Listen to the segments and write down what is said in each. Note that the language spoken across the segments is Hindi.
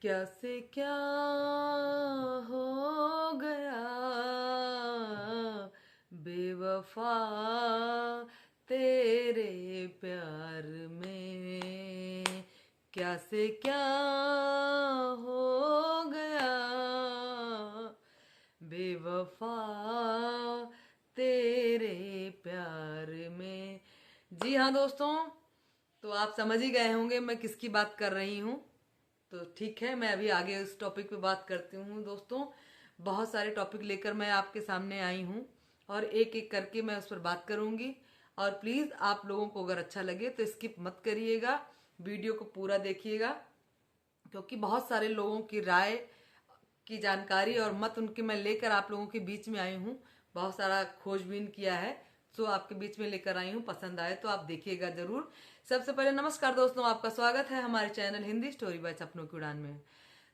क्या से क्या हो गया बेवफा तेरे प्यार में, क्या से क्या हो गया बेवफा तेरे प्यार में। जी हाँ दोस्तों, तो आप समझ ही गए होंगे मैं किसकी बात कर रही हूँ। तो ठीक है, मैं अभी आगे उस टॉपिक पे बात करती हूँ। दोस्तों, बहुत सारे टॉपिक लेकर मैं आपके सामने आई हूँ और एक एक करके मैं उस पर बात करूँगी। और प्लीज़ आप लोगों को अगर अच्छा लगे तो स्किप मत करिएगा, वीडियो को पूरा देखिएगा, क्योंकि बहुत सारे लोगों की राय की जानकारी और मत उनके मैं लेकर आप लोगों के बीच में आई हूँ। बहुत सारा खोजबीन किया है, तो आपके बीच में लेकर आई हूँ। पसंद आए तो आप देखिएगा जरूर। सबसे पहले नमस्कार दोस्तों, आपका स्वागत है हमारे चैनल हिंदी स्टोरी बाय सपनों की उड़ान में।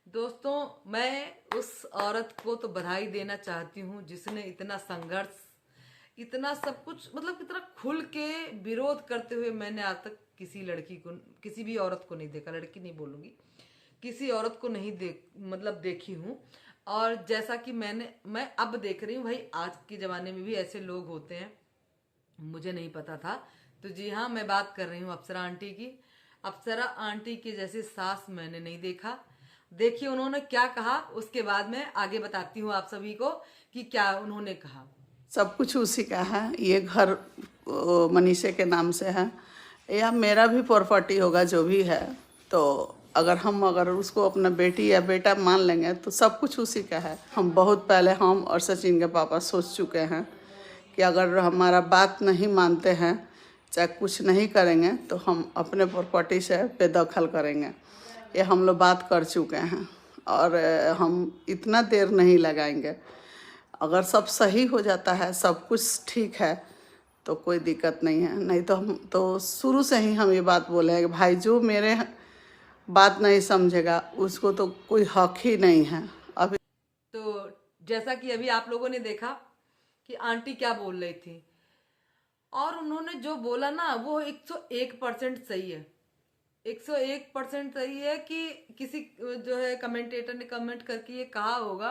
दोस्तों, मैं उस औरत को तो बधाई देना चाहती हूँ जिसने इतना संघर्ष, इतना सब कुछ, मतलब इतना खुल के विरोध करते हुए मैंने आज तक किसी लड़की को, किसी भी औरत को नहीं देखा। लड़की नहीं बोलूंगी, किसी औरत को नहीं देखी हूँ। और जैसा कि मैं अब देख रही हूँ, भाई आज के ज़माने में भी ऐसे लोग होते हैं, मुझे नहीं पता था। तो जी हाँ, मैं बात कर रही हूँ अप्सरा आंटी की। अप्सरा आंटी की जैसी सास मैंने नहीं देखा। देखिए उन्होंने क्या कहा, उसके बाद मैं आगे बताती हूँ आप सभी को कि क्या उन्होंने कहा। सब कुछ उसी का है। ये घर मनीषे के नाम से है, या मेरा भी प्रॉपर्टी होगा जो भी है। तो अगर उसको अपना बेटी या बेटा मान लेंगे तो सब कुछ उसी का है। हम बहुत पहले, हम और सचिन के पापा सोच चुके हैं कि अगर हमारा बात नहीं मानते हैं, चाहे कुछ नहीं करेंगे, तो हम अपने प्रॉपर्टी से बेदखल करेंगे। ये हम लोग बात कर चुके हैं और हम इतना देर नहीं लगाएंगे। अगर सब सही हो जाता है, सब कुछ ठीक है, तो कोई दिक्कत नहीं है। नहीं तो हम तो शुरू से ही हम ये बात बोले हैं कि भाई जो मेरे बात नहीं समझेगा उसको तो कोई हक ही नहीं है। अभी तो जैसा कि अभी आप लोगों ने देखा कि आंटी क्या बोल रही थी, और उन्होंने जो बोला ना वो 101% सही है। 101% सही है कि किसी जो है कमेंटेटर ने कमेंट करके ये कहा होगा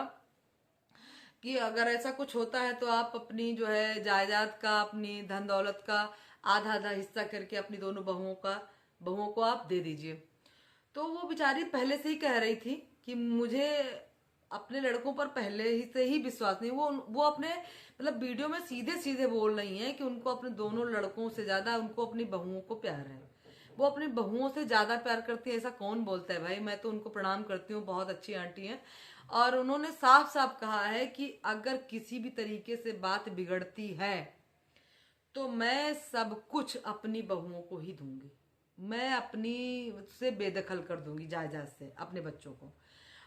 कि अगर ऐसा कुछ होता है तो आप अपनी जो है जायदाद का, अपनी धन दौलत का आधा आधा हिस्सा करके अपनी दोनों बहुओं को आप दे दीजिए। तो वो बेचारी पहले से ही कह रही थी कि मुझे अपने लड़कों पर पहले ही से ही विश्वास नहीं। वो अपने मतलब वीडियो में सीधे सीधे बोल रही हैं कि उनको अपने दोनों लड़कों से ज्यादा उनको अपनी बहुओं को प्यार है। वो अपनी बहुओं से ज्यादा प्यार करती है, ऐसा कौन बोलता है भाई। मैं तो उनको प्रणाम करती हूँ, बहुत अच्छी आंटी हैं। और उन्होंने साफ साफ कहा है कि अगर किसी भी तरीके से बात बिगड़ती है तो मैं सब कुछ अपनी बहुओं को ही दूंगी। मैं अपनी से बेदखल कर दूंगी जायदाद से अपने बच्चों को।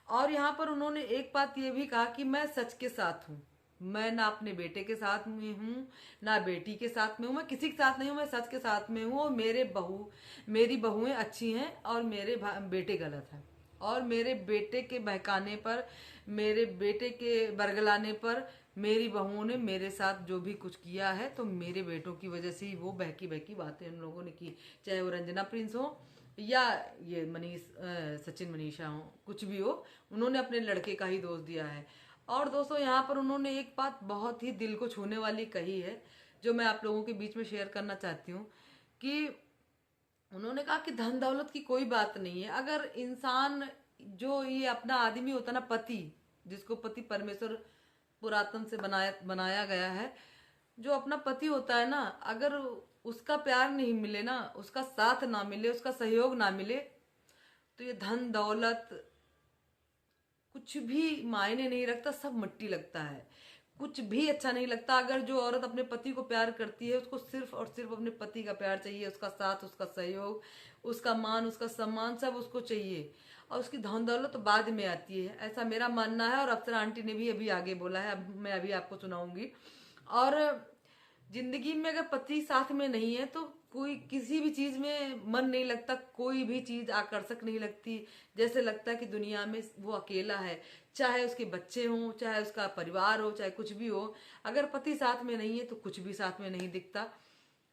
और यहाँ पर उन्होंने एक बात ये भी कहा कि मैं सच के साथ हूँ। मैं ना अपने बेटे के साथ में हूँ, ना बेटी के साथ में हूँ, मैं किसी के साथ नहीं हूँ, मैं सच के साथ में हूँ। और मेरी बहुएं अच्छी हैं और मेरे बेटे गलत हैं। और मेरे बेटे के बहकाने पर, मेरे बेटे के बरगलाने पर मेरी बहुओं ने मेरे साथ जो भी कुछ किया है, तो मेरे बेटों की वजह से ही वो बहकी बहकी बातें उन लोगों ने की। चाहे वो रंजना प्रिंस हो या ये सचिन मनीषा हो, कुछ भी हो, उन्होंने अपने लड़के का ही दोष दिया है। और दोस्तों, यहाँ पर उन्होंने एक बात बहुत ही दिल को छूने वाली कही है, जो मैं आप लोगों के बीच में शेयर करना चाहती हूँ। कि उन्होंने कहा कि धन दौलत की कोई बात नहीं है। अगर इंसान, जो ये अपना आदमी होता है ना, पति, जिसको पति परमेश्वर पुरातन से बनाया गया है, जो अपना पति होता है ना, अगर उसका प्यार नहीं मिले ना, उसका साथ ना मिले, उसका सहयोग ना मिले, तो ये धन दौलत कुछ भी मायने नहीं रखता, सब मिट्टी लगता है। कुछ भी अच्छा नहीं लगता। अगर जो औरत अपने पति को प्यार करती है, उसको सिर्फ और सिर्फ अपने पति का प्यार चाहिए, उसका साथ, उसका सहयोग, उसका मान, उसका सम्मान, सब उसको चाहिए। और उसकी धन दौलत तो बाद में आती है, ऐसा मेरा मानना है। और अप्सरा आंटी ने भी अभी आगे बोला है, अब मैं अभी आपको सुनाऊंगी। और जिंदगी में अगर पति साथ में नहीं है तो कोई किसी भी चीज में मन नहीं लगता, कोई भी चीज आकर्षक नहीं लगती। जैसे लगता है कि दुनिया में वो अकेला है, चाहे उसके बच्चे हों, चाहे उसका परिवार हो, चाहे कुछ भी हो। अगर पति साथ में नहीं है तो कुछ भी साथ में नहीं दिखता।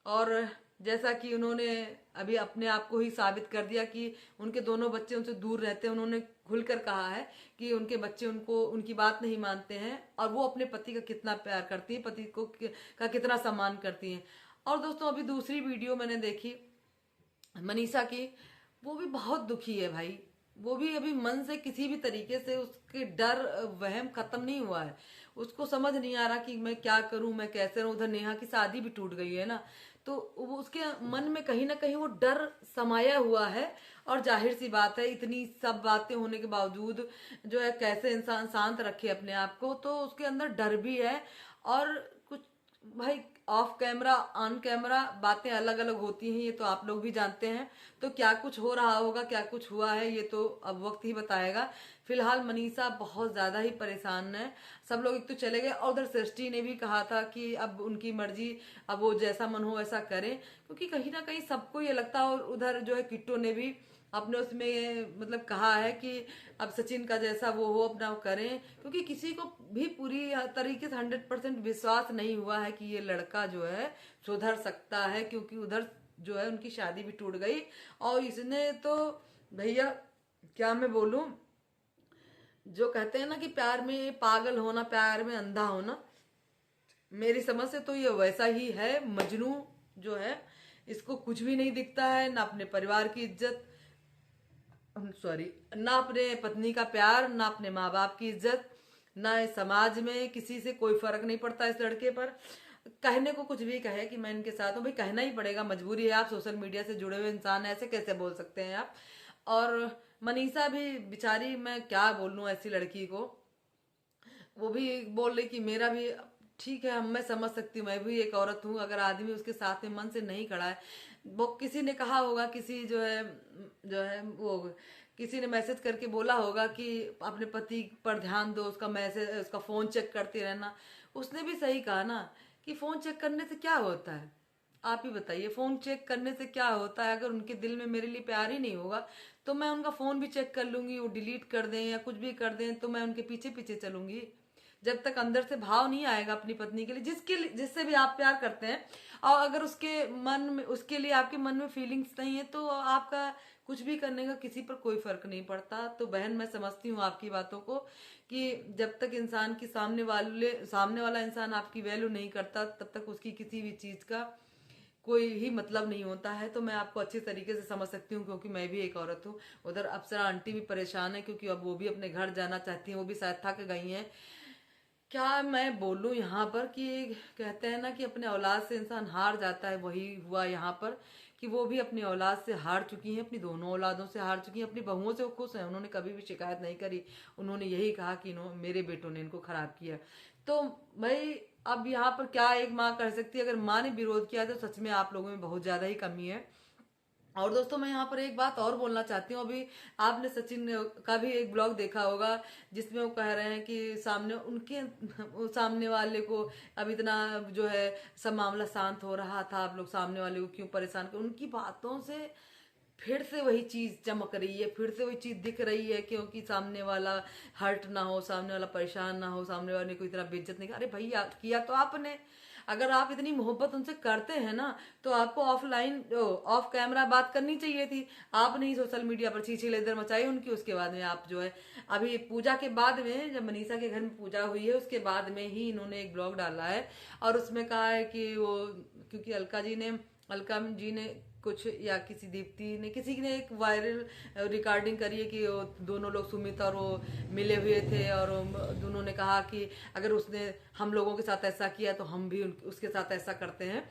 और जैसा कि उन्होंने अभी अपने आप को ही साबित कर दिया कि उनके दोनों बच्चे उनसे दूर रहते हैं। उन्होंने खुलकर कहा है कि उनके बच्चे उनकी बात नहीं मानते हैं और वो अपने पति का कितना प्यार करती हैं, पति को का कितना सम्मान करती हैं। और दोस्तों अभी दूसरी वीडियो मैंने देखी मनीषा की, वो भी बहुत दुखी है भाई। वो भी अभी मन से किसी भी तरीके से उसके डर वहम खत्म नहीं हुआ है। उसको समझ नहीं आ रहा कि मैं क्या करूं, मैं कैसे रहूं। उधर नेहा की शादी भी टूट गई है ना, तो वो उसके मन में कहीं ना कहीं वो डर समाया हुआ है। और जाहिर सी बात है, इतनी सब बातें होने के बावजूद जो है कैसे इंसान शांत रखे अपने आप को, तो उसके अंदर डर भी है। और कुछ भाई ऑफ कैमरा ऑन कैमरा बातें अलग अलग होती हैं, ये तो आप लोग भी जानते हैं। तो क्या कुछ हो रहा होगा, क्या कुछ हुआ है, ये तो अब वक्त ही बताएगा। फिलहाल मनीषा बहुत ज्यादा ही परेशान है। सब लोग एक तो चले गए और उधर सृष्टि ने भी कहा था कि अब उनकी मर्जी, अब वो जैसा मन हो वैसा करें, क्योंकि कहीं ना कहीं सबको ये लगता है। और उधर जो है किट्टो ने भी अपने उसमें मतलब कहा है कि अब सचिन का जैसा वो हो अपना वो करें, क्योंकि किसी को भी पूरी तरीके से 100% विश्वास नहीं हुआ है कि ये लड़का जो है सुधर सकता है। क्योंकि उधर जो है उनकी शादी भी टूट गई और इसने तो भैया क्या मैं बोलूं, जो कहते हैं ना कि प्यार में पागल होना, प्यार में अंधा होना, मेरी समझ से तो ये वैसा ही है। मजनू जो है इसको कुछ भी नहीं दिखता है, ना अपने परिवार की इज्जत, सॉरी, ना अपने पत्नी का प्यार, ना अपने माँ बाप की इज्जत, ना इस समाज में किसी से कोई फर्क नहीं पड़ता इस लड़के पर। कहने को कुछ भी कहे कि मैं इनके साथ हूँ, भाई कहना ही पड़ेगा, मजबूरी है। आप सोशल मीडिया से जुड़े हुए इंसान हैं, ऐसे कैसे बोल सकते हैं आप। और मनीषा भी बेचारी, मैं क्या बोलूं ऐसी लड़की को, वो भी बोल रही कि मेरा भी ठीक है, हम मैं समझ सकती हूँ, मैं भी एक औरत हूँ। अगर आदमी उसके साथ में मन से नहीं खड़ा है, वो किसी ने कहा होगा, किसी जो है वो किसी ने मैसेज करके बोला होगा कि अपने पति पर ध्यान दो, उसका मैसेज उसका फोन चेक करते रहना। उसने भी सही कहा ना कि फोन चेक करने से क्या होता है, आप ही बताइए। फोन चेक करने से क्या होता है? अगर उनके दिल में मेरे लिए प्यार ही नहीं होगा तो मैं उनका फोन भी चेक कर लूंगी, वो डिलीट कर दें या कुछ भी कर दें तो मैं उनके पीछे पीछे चलूंगी। जब तक अंदर से भाव नहीं आएगा अपनी पत्नी के लिए, जिससे भी आप प्यार करते हैं, और अगर उसके लिए आपके मन में फीलिंग्स नहीं है, तो आपका कुछ भी करने का किसी पर कोई फर्क नहीं पड़ता। तो बहन मैं समझती हूँ आपकी बातों को कि जब तक इंसान की सामने वाला इंसान आपकी वैल्यू नहीं करता, तब तक उसकी किसी भी चीज का कोई ही मतलब नहीं होता है। तो मैं आपको अच्छी तरीके से समझ सकती हूँ, क्योंकि मैं भी एक औरत हूँ। उधर अप्सरा आंटी भी परेशान है, क्योंकि अब वो भी अपने घर जाना चाहती हैं, वो भी शायद थक गई हैं। क्या मैं बोलूं यहाँ पर कि कहते हैं ना कि अपने औलाद से इंसान हार जाता है, वही हुआ यहाँ पर कि वो भी अपनी औलाद से हार चुकी हैं, अपनी दोनों औलादों से हार चुकी हैं। अपनी बहुओं से वो खुश हैं, उन्होंने कभी भी शिकायत नहीं करी। उन्होंने यही कहा कि मेरे बेटों ने इनको खराब किया। तो भाई अब यहाँ पर क्या एक माँ कर सकती है? अगर माँ ने विरोध किया तो सच में आप लोगों में बहुत ज्यादा ही कमी है। और दोस्तों मैं यहाँ पर एक बात और बोलना चाहती हूँ। अभी आपने सचिन का भी एक ब्लॉग देखा होगा, जिसमें वो कह रहे हैं कि सामने वाले को अब इतना जो है सब मामला शांत हो रहा था, आप लोग सामने वाले को क्यों परेशान कर। उनकी बातों से फिर से वही चीज चमक रही है, फिर से वही चीज दिख रही है, क्योंकि सामने वाला हर्ट ना हो, सामने वाला परेशान ना हो, सामने वाले को इतना बेइज्जत नहीं। अरे भैया किया तो आपने, अगर आप इतनी मोहब्बत उनसे करते हैं ना, तो आपको ऑफ कैमरा बात करनी चाहिए थी। आपने ही सोशल मीडिया पर चीची लेदर मचाई उनकी। उसके बाद में आप जो है अभी पूजा के बाद में, जब मनीषा के घर में पूजा हुई है उसके बाद में ही इन्होंने एक ब्लॉग डाला है और उसमें कहा है कि वो, क्योंकि अलका जी ने कुछ, या किसी दीप्ति ने, किसी ने एक वायरल रिकॉर्डिंग करी है कि वो दोनों लोग सुमित और वो मिले हुए थे, और दोनों ने कहा कि अगर उसने हम लोगों के साथ ऐसा किया तो हम भी उसके साथ ऐसा करते हैं।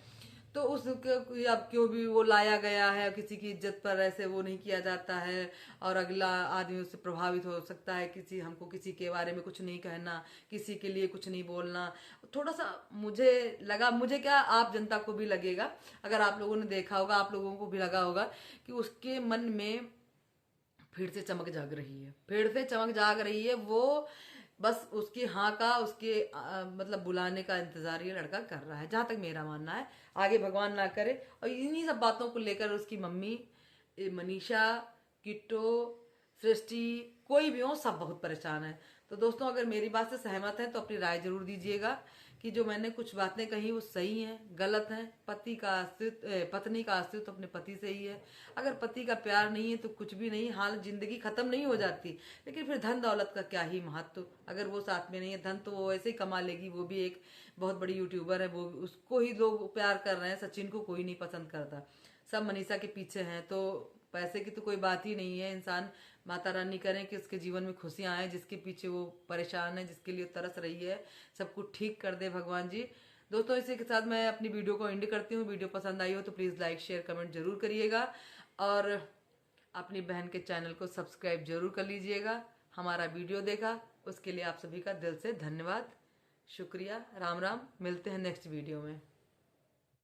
तो उसके अब क्यों भी वो लाया गया है, किसी की इज्जत पर ऐसे वो नहीं किया जाता है, और अगला आदमी उससे प्रभावित हो सकता है। हमको किसी के बारे में कुछ नहीं कहना, किसी के लिए कुछ नहीं बोलना। थोड़ा सा मुझे लगा, मुझे क्या आप जनता को भी लगेगा, अगर आप लोगों ने देखा होगा, आप लोगों को भी लगा होगा कि उसके मन में फिर से चमक जाग रही है, फिर से चमक जाग रही है। वो बस उसकी हाँ का, उसके मतलब बुलाने का इंतजार ये लड़का कर रहा है, जहां तक मेरा मानना है। आगे भगवान ना करे। और इन्हीं सब बातों को लेकर उसकी मम्मी, मनीषा, किट्टो, सृष्टि, कोई भी हो, सब बहुत परेशान है। तो दोस्तों अगर मेरी बात से सहमत है तो अपनी राय जरूर दीजिएगा कि जो मैंने कुछ बातें कही वो सही हैं, गलत हैं। पत्नी का अस्तित्व अपने पति से ही है। अगर पति का प्यार नहीं है तो कुछ भी नहीं, हाल जिंदगी खत्म नहीं हो जाती। लेकिन फिर धन दौलत का क्या ही महत्व, अगर वो साथ में नहीं है। धन तो वो ऐसे ही कमा लेगी, वो भी एक बहुत बड़ी यूट्यूबर है, वो उसको ही लोग प्यार कर रहे हैं। सचिन को कोई नहीं पसंद करता, सब मनीषा के पीछे हैं। तो पैसे की तो कोई बात ही नहीं है। इंसान माता रानी करें कि उसके जीवन में खुशियां आए, जिसके पीछे वो परेशान है, जिसके लिए तरस रही है, सब कुछ ठीक कर दे भगवान जी। दोस्तों, इसी के साथ मैं अपनी वीडियो को एंड करती हूँ। वीडियो पसंद आई हो तो प्लीज़ लाइक शेयर कमेंट जरूर करिएगा, और अपनी बहन के चैनल को सब्सक्राइब जरूर कर लीजिएगा। हमारा वीडियो देखा उसके लिए आप सभी का दिल से धन्यवाद, शुक्रिया। राम राम, मिलते हैं नेक्स्ट वीडियो में।